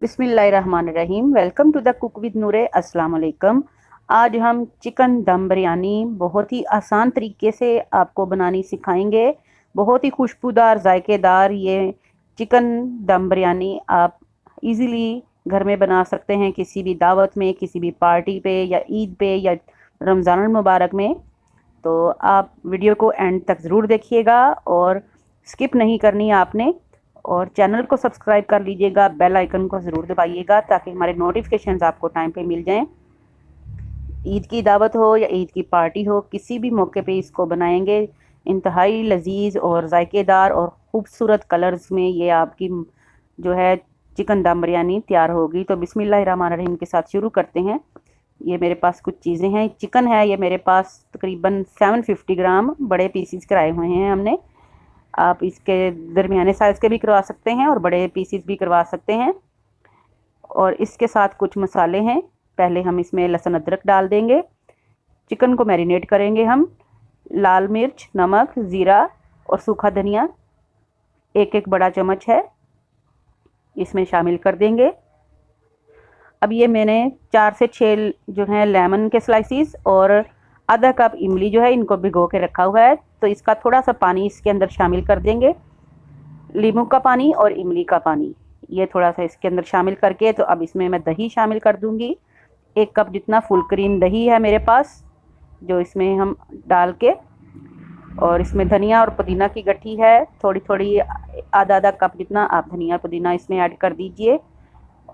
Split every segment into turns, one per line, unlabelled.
बिस्मिल्लाहिर्रहमानिर्रहीम। Welcome to the cook with Noore. अस्सलाम वालेकुम। आज हम चिकन दम बिरयानी बहुत ही आसान तरीके से आपको बनानी सिखाएंगे। बहुत ही खुशबूदार जायकेदार ये चिकन दम बिरयानी आप इजीली घर में बना सकते हैं, किसी भी दावत में, किसी भी पार्टी पे या ईद पे या रमज़ान मुबारक में। तो आप वीडियो को एंड तक ज़रूर देखिएगा और स्किप नहीं करनी है आपने। और चैनल को सब्सक्राइब कर लीजिएगा, बेल आइकन को ज़रूर दबाइएगा ताकि हमारे नोटिफिकेशंस आपको टाइम पे मिल जाएं। ईद की दावत हो या ईद की पार्टी हो, किसी भी मौके पे इसको बनाएंगे। इंतहाई लजीज और जायकेदार और ख़ूबसूरत कलर्स में ये आपकी जो है चिकन दम बिरयानी तैयार होगी। तो बिस्मिल्लाहिर्रहमानिर्रहीम के साथ शुरू करते हैं। ये मेरे पास कुछ चीज़ें हैं। चिकन है ये मेरे पास तकरीबन 750 ग्राम, बड़े पीसीस कराए हुए हैं हमने। आप इसके दरमियाने साइज़ के भी करवा सकते हैं और बड़े पीसीस भी करवा सकते हैं। और इसके साथ कुछ मसाले हैं। पहले हम इसमें लहसुन अदरक डाल देंगे। चिकन को मैरिनेट करेंगे हम। लाल मिर्च, नमक, ज़ीरा और सूखा धनिया एक एक बड़ा चम्मच है, इसमें शामिल कर देंगे। अब ये मैंने 4 से 6 जो है लेमन के स्लाइसिस और आधा कप इमली जो है इनको भिगो के रखा हुआ है। तो इसका थोड़ा सा पानी इसके अंदर शामिल कर देंगे, लीमू का पानी और इमली का पानी, ये थोड़ा सा इसके अंदर शामिल करके। तो अब इसमें मैं दही शामिल कर दूंगी। 1 कप जितना फुल क्रीम दही है मेरे पास, जो इसमें हम डाल के। और इसमें धनिया और पुदीना की गट्ठी है, थोड़ी थोड़ी, आधा आधा कप जितना आप धनिया पुदीना इसमें ऐड कर दीजिए।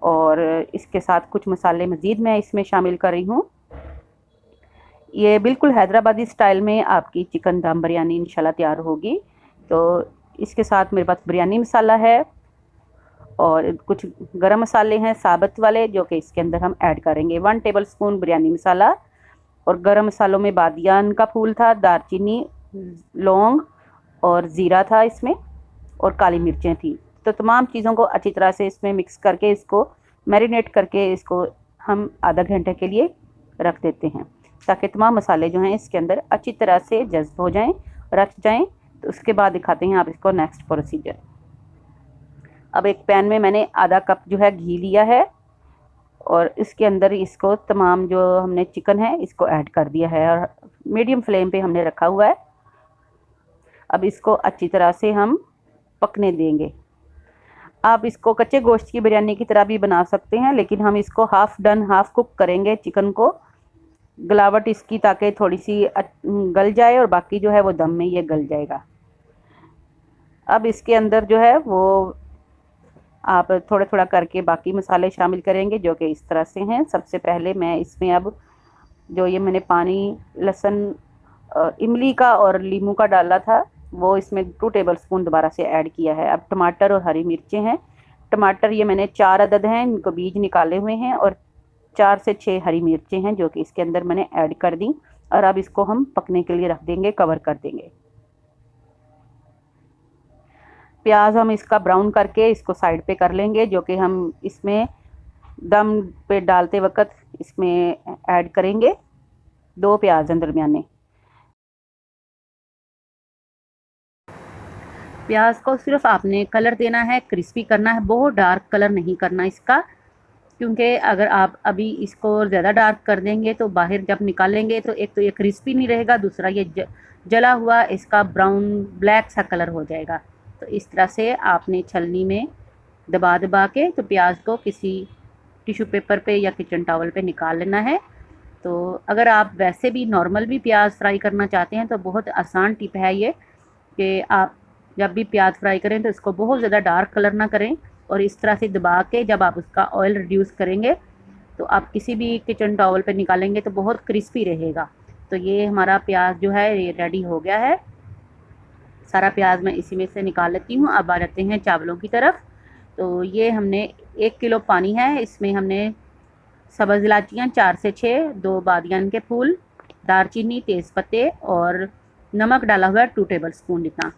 और इसके साथ कुछ मसाले मज़ीद मैं इसमें शामिल कर रही हूँ। ये बिल्कुल हैदराबादी स्टाइल में आपकी चिकन दम बिरयानी इंशाल्लाह तैयार होगी। तो इसके साथ मेरे पास बिरयानी मसाला है और कुछ गरम मसाले हैं साबुत वाले, जो कि इसके अंदर हम ऐड करेंगे। 1 टेबलस्पून बिरयानी मसाला। और गरम मसालों में बादियान का फूल था, दारचीनी, लौंग और ज़ीरा था इसमें, और काली मिर्चें थी। तो तमाम चीज़ों को अच्छी तरह से इसमें मिक्स करके इसको मैरिनेट करके इसको हम आधा घंटे के लिए रख देते हैं, ताकि तमाम मसाले जो हैं इसके अंदर अच्छी तरह से जज्ब हो जाएं, रच जाएं। तो उसके बाद दिखाते हैं आप इसको नेक्स्ट प्रोसीजर। अब एक पैन में मैंने आधा कप जो है घी लिया है और इसके अंदर इसको तमाम जो हमने चिकन है इसको ऐड कर दिया है और मीडियम फ्लेम पे हमने रखा हुआ है। अब इसको अच्छी तरह से हम पकने देंगे। आप इसको कच्चे गोश्त की बिरयानी की तरह भी बना सकते हैं, लेकिन हम इसको हाफ़ डन हाफ़ कुक करेंगे चिकन को, गलावट इसकी, ताकि थोड़ी सी गल जाए और बाकी जो है वो दम में ये गल जाएगा। अब इसके अंदर जो है वो आप थोड़ा थोड़ा करके बाकी मसाले शामिल करेंगे, जो कि इस तरह से हैं। सबसे पहले मैं इसमें अब जो ये मैंने पानी लहसुन इमली का और लीमू का डाला था, वो इसमें 2 टेबलस्पून दोबारा से ऐड किया है। अब टमाटर और हरी मिर्चें हैं। टमाटर ये मैंने 4 अदद हैं, इनको बीज निकाले हुए हैं, और 4 से 6 हरी मिर्चें हैं जो कि इसके अंदर मैंने ऐड कर दी। और अब इसको हम पकने के लिए रख देंगे, कवर कर देंगे। प्याज हम इसका ब्राउन करके इसको साइड पे कर लेंगे, जो कि हम इसमें दम पे डालते वक्त इसमें ऐड करेंगे। 2 प्याज हैं दरमियाने। प्याज को सिर्फ आपने कलर देना है, क्रिस्पी करना है, बहुत डार्क कलर नहीं करना इसका, क्योंकि अगर आप अभी इसको ज़्यादा डार्क कर देंगे तो बाहर जब निकालेंगे तो एक तो ये क्रिस्पी नहीं रहेगा, दूसरा ये जला हुआ इसका ब्राउन ब्लैक सा कलर हो जाएगा। तो इस तरह से आपने छलनी में दबा दबा के तो प्याज को किसी टिश्यू पेपर पे या किचन टॉवल पे निकाल लेना है। तो अगर आप वैसे भी नॉर्मल भी प्याज फ्राई करना चाहते हैं तो बहुत आसान टिप है ये, कि आप जब भी प्याज फ्राई करें तो इसको बहुत ज़्यादा डार्क कलर ना करें, और इस तरह से दबा के जब आप उसका ऑयल रिड्यूस करेंगे तो आप किसी भी किचन टॉवल पे निकालेंगे तो बहुत क्रिस्पी रहेगा। तो ये हमारा प्याज जो है ये रेडी हो गया है। सारा प्याज मैं इसी में से निकाल लेती हूँ। अब आ जाते हैं चावलों की तरफ। तो ये हमने 1 किलो पानी है, इसमें हमने सब्ज़ इलायचियाँ 4 से 6, 2 बादियान के फूल, दारचीनी, तेज़पत्ते और नमक डाला हुआ है 2 टेबलस्पून जितना।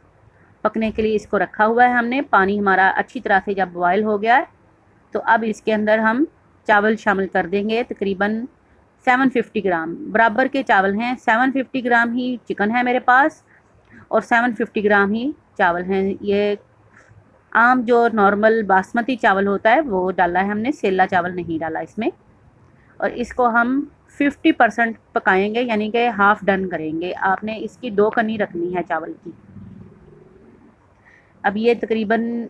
पकने के लिए इसको रखा हुआ है हमने। पानी हमारा अच्छी तरह से जब बॉयल हो गया है तो अब इसके अंदर हम चावल शामिल कर देंगे। तकरीबन 750 ग्राम बराबर के चावल हैं। 750 ग्राम ही चिकन है मेरे पास और 750 ग्राम ही चावल हैं। ये आम जो नॉर्मल बासमती चावल होता है वो डाला है हमने, सेला चावल नहीं डाला इसमें। और इसको हम 50% पकाएंगे, यानी कि हाफ डन करेंगे। आपने इसकी 2 कनी रखनी है चावल की। अब ये तकरीबन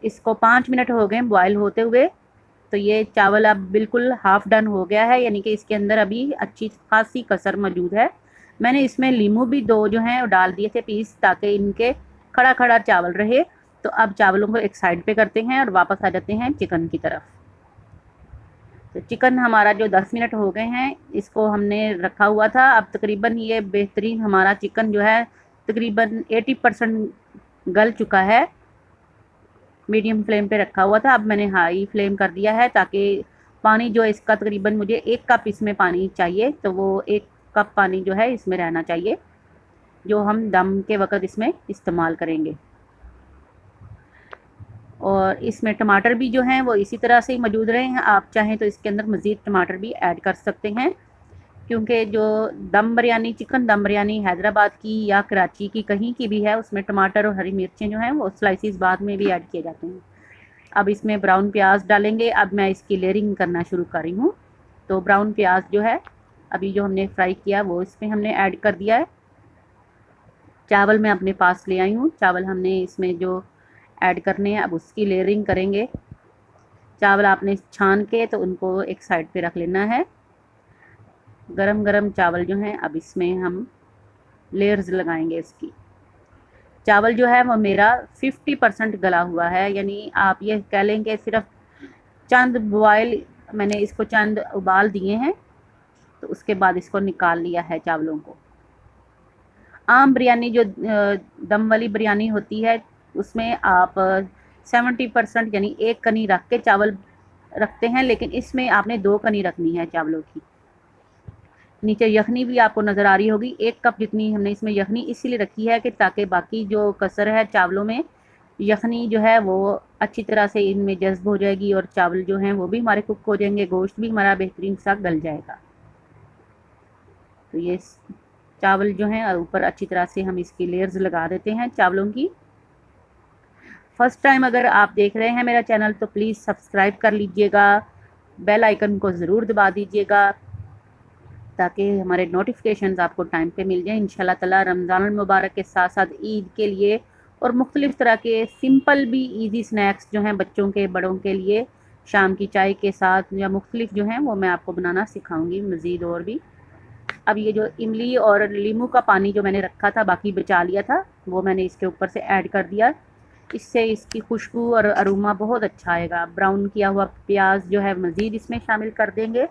इसको 5 मिनट हो गए बॉयल होते हुए। तो ये चावल अब बिल्कुल हाफ डन हो गया है, यानी कि इसके अंदर अभी अच्छी खासी कसर मौजूद है। मैंने इसमें लीमू भी 2 जो हैं डाल दिए थे पीस, ताकि इनके खड़ा खड़ा चावल रहे। तो अब चावलों को एक साइड पे करते हैं और वापस आ जाते हैं चिकन की तरफ। तो चिकन हमारा जो 10 मिनट हो गए हैं, इसको हमने रखा हुआ था। अब तकरीबन ये बेहतरीन हमारा चिकन जो है तकरीबन 80% गल चुका है। मीडियम फ्लेम पे रखा हुआ था, अब मैंने हाई फ्लेम कर दिया है, ताकि पानी जो इसका तकरीबन मुझे 1 कप इसमें पानी चाहिए, तो वो 1 कप पानी जो है इसमें रहना चाहिए, जो हम दम के वक़्त इसमें इस्तेमाल करेंगे। और इसमें टमाटर भी जो हैं वो इसी तरह से ही मौजूद रहे हैं। आप चाहें तो इसके अंदर मज़ीद टमाटर भी ऐड कर सकते हैं, क्योंकि जो दम बिरयानी, चिकन दम बिरयानी हैदराबाद की या कराची की कहीं की भी है, उसमें टमाटर और हरी मिर्चें जो हैं वो स्लाइसिस बाद में भी ऐड किए जाते हैं। अब इसमें ब्राउन प्याज डालेंगे। अब मैं इसकी लेयरिंग करना शुरू कर रही हूँ। तो ब्राउन प्याज जो है अभी जो हमने फ्राई किया वो इसमें हमने ऐड कर दिया है। चावल मैं अपने पास ले आई हूँ। चावल हमने इसमें जो ऐड करने हैं, अब उसकी लेयरिंग करेंगे। चावल आपने छान के तो उनको एक साइड पे रख लेना है। गरम गरम चावल जो हैं अब इसमें हम लेयर्स लगाएंगे इसकी। चावल जो है वो मेरा 50% गला हुआ है, यानी आप ये कह लें कि सिर्फ चंद बॉयल, मैंने इसको चंद उबाल दिए हैं, तो उसके बाद इसको निकाल लिया है चावलों को। आम बिरयानी जो दम वाली बिरयानी होती है, उसमें आप 70% यानी 1 कनी रख के चावल रखते हैं, लेकिन इसमें आपने 2 कनी रखनी है चावलों की। नीचे यखनी भी आपको नज़र आ रही होगी, 1 कप जितनी हमने इसमें यखनी इसीलिए रखी है कि ताकि बाकी जो कसर है चावलों में, यखनी जो है वो अच्छी तरह से इनमें जज्ब हो जाएगी और चावल जो हैं वो भी हमारे कुक हो जाएंगे, गोश्त भी हमारा बेहतरीन सा गल जाएगा। तो ये चावल जो हैं ऊपर अच्छी तरह से हम इसकी लेयर्स लगा देते हैं चावलों की। फर्स्ट टाइम अगर आप देख रहे हैं मेरा चैनल तो प्लीज़ सब्सक्राइब कर लीजिएगा, बेल आइकन को ज़रूर दबा दीजिएगा, ताकि हमारे नोटिफिकेशंस आपको टाइम पे मिल जाएं। इंशाल्लाह ताला रमज़ान मुबारक के साथ साथ ईद के लिए और मुख्तलिफ़ तरह के सिंपल भी ईज़ी स्नैक्स जो हैं बच्चों के बड़ों के लिए, शाम की चाय के साथ या मुख्तलिफ़ जो हैं वो मैं आपको बनाना सिखाऊंगी मज़ीद और भी। अब ये जो इमली और लीमू का पानी जो मैंने रखा था, बाकी बचा लिया था, वो मैंने इसके ऊपर से ऐड कर दिया। इससे इसकी खुशबू और अरोमा बहुत अच्छा आएगा। ब्राउन किया हुआ प्याज जो है मज़ीद इसमें शामिल कर देंगे।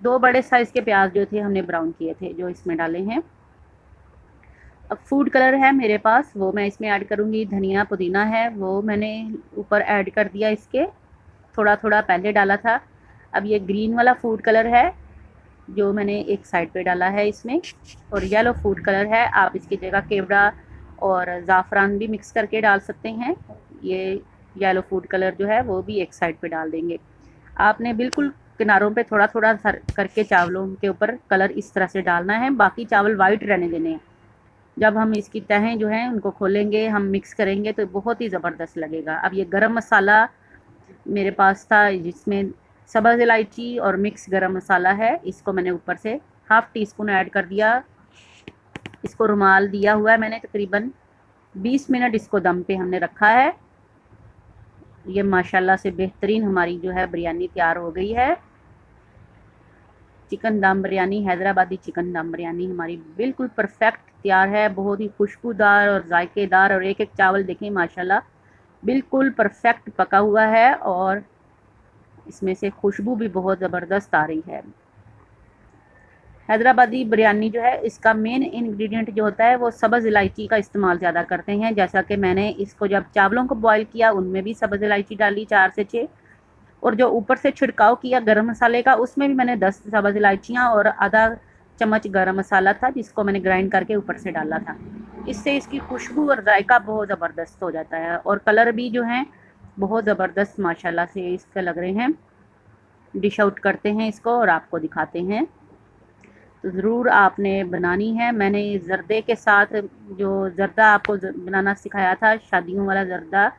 2 बड़े साइज़ के प्याज जो थे हमने ब्राउन किए थे, जो इसमें डाले हैं। अब फूड कलर है मेरे पास, वो मैं इसमें ऐड करूँगी। धनिया पुदीना है वो मैंने ऊपर ऐड कर दिया, इसके थोड़ा थोड़ा पहले डाला था। अब ये ग्रीन वाला फूड कलर है जो मैंने एक साइड पे डाला है इसमें, और येलो फूड कलर है। आप इसकी जगह केवड़ा और ज़ाफ़रान भी मिक्स करके डाल सकते हैं। ये येलो फूड कलर जो है वो भी एक साइड पे डाल देंगे। आपने बिल्कुल किनारों पे थोड़ा थोड़ा करके चावलों के ऊपर कलर इस तरह से डालना है, बाकी चावल वाइट रहने देने हैं। जब हम इसकी तहें जो हैं उनको खोलेंगे, हम मिक्स करेंगे तो बहुत ही ज़बरदस्त लगेगा। अब ये गरम मसाला मेरे पास था, जिसमें सब्ज़ इलायची और मिक्स गरम मसाला है, इसको मैंने ऊपर से हाफ़ टी स्पून ऐड कर दिया। इसको रुमाल दिया हुआ है मैंने, तकरीबन 20 मिनट इसको दम पे हमने रखा है। ये माशाल्लाह से बेहतरीन हमारी जो है बिरयानी तैयार हो गई है। चिकन दम बिरयानी, हैदराबादी चिकन दम बिरयानी हमारी बिल्कुल परफेक्ट तैयार है। बहुत ही खुशबूदार और जायकेदार, और एक एक चावल देखें माशाल्लाह बिल्कुल परफेक्ट पका हुआ है, और इसमें से खुशबू भी बहुत ज़बरदस्त आ रही है। हैदराबादी बिरयानी जो है, इसका मेन इंग्रेडिएंट जो होता है वो सब्ज़ इलायची का इस्तेमाल ज़्यादा करते हैं। जैसा कि मैंने इसको जब चावलों को बॉईल किया उनमें भी सब्ज़ इलायची डाली 4 से 6, और जो ऊपर से छिड़काव किया गरम मसाले का उसमें भी मैंने 10 सब्ज़ इलायचियाँ और आधा चम्मच गरम मसाला था, जिसको मैंने ग्राइंड करके ऊपर से डाला था। इससे इसकी खुशबू और जायका बहुत ज़बरदस्त हो जाता है, और कलर भी जो हैं बहुत ज़बरदस्त माशाल्लाह से इसके लग रहे हैं। डिश आउट करते हैं इसको और आपको दिखाते हैं। तो ज़रूर आपने बनानी है। मैंने ज़र्दे के साथ जो ज़र्दा आपको बनाना सिखाया था, शादियों वाला ज़र्दा,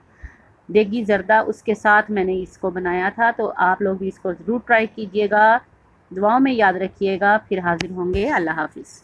देगी ज़र्दा, उसके साथ मैंने इसको बनाया था। तो आप लोग भी इसको ज़रूर ट्राई कीजिएगा। दुआओं में याद रखिएगा। फिर हाज़िर होंगे। अल्लाह हाफ़िज़।